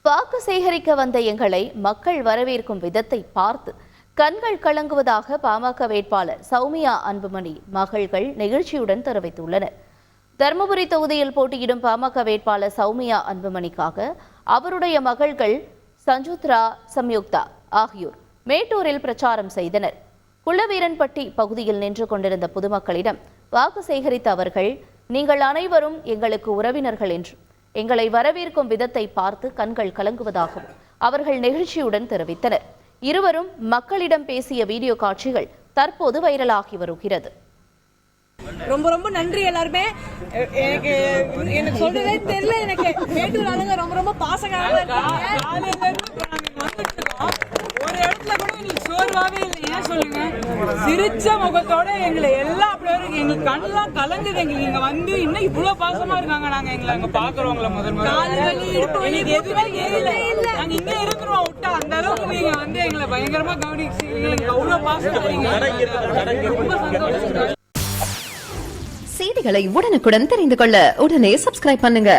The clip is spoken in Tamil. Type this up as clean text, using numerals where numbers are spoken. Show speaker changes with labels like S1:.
S1: வாக்கு சேகரிக்க வந்த எங்களை மக்கள் வரவேற்கும் விதத்தை பார்த்து கண்கள் கலங்குவதாக பாமக வேட்பாளர் சௌமியா அன்புமணி மகள்கள் நெகிழ்ச்சியுடன் தெரிவித்துள்ளனர். தருமபுரி தொகுதியில் போட்டியிடும் பாமக வேட்பாளர் சௌமியா அன்புமணிக்காக அவருடைய மகள்கள் சஞ்சுத்ரா, சம்யுக்தா ஆகியோர் மேட்டூரில் பிரச்சாரம் செய்தனர். குள்ளவீரன்பட்டி பகுதியில் நின்று கொண்டிருந்த பொதுமக்களிடம் வாக்கு சேகரித்த அவர்கள், நீங்கள் அனைவரும் எங்களுக்கு உறவினர்கள் என்று எங்களை வரவேற்கும் விதத்தை பார்த்து கண்கள் கலங்குவதாகவும் அவர்கள் நெகிழ்ச்சியுடன் தெரிவித்தனர். இருவரும் மக்களிடம் பேசிய வீடியோ காட்சிகள் தற்போது வைரலாகி வருகிறது.
S2: ரொம்ப ரொம்ப நன்றி எல்லாருமே. எனக்கு சொல்றதே தெரியல. எனக்கு மேட்டூர் ஆளுங்க ரொம்ப ரொம்ப பாசக்காரங்க இருக்காங்க. ஒரு இடத்துல கூட எங்களுக்கு சோர்வாவே இல்லை. ஏன் சொல்லுங்க, சிரிச்ச முகத்தோட எங்களை எல்லா பிளேயரும் எங்களுக்கு கண்ணெல்லாம் கலங்குது. எங்களுக்கு இங்க வந்து இன்னும் இவ்வளவு பாசமா இருக்காங்க. நாங்க எங்களை அங்க பாக்குறவங்கள முதல்ல எதுவுமே இல்ல. நாங்க இங்க இருக்கிறோம் விட்டா அந்த அளவுக்கு நீங்க வந்து எங்களை பயங்கரமா கவனிச்சீங்க. எங்களுக்கு அவ்வளவு பாசமா ரொம்ப சந்தோஷம்.
S3: செய்திகளை உடனுக்குடன் தெரிந்து கொள்ள உடனே சப்ஸ்கிரைப் பண்ணுங்க.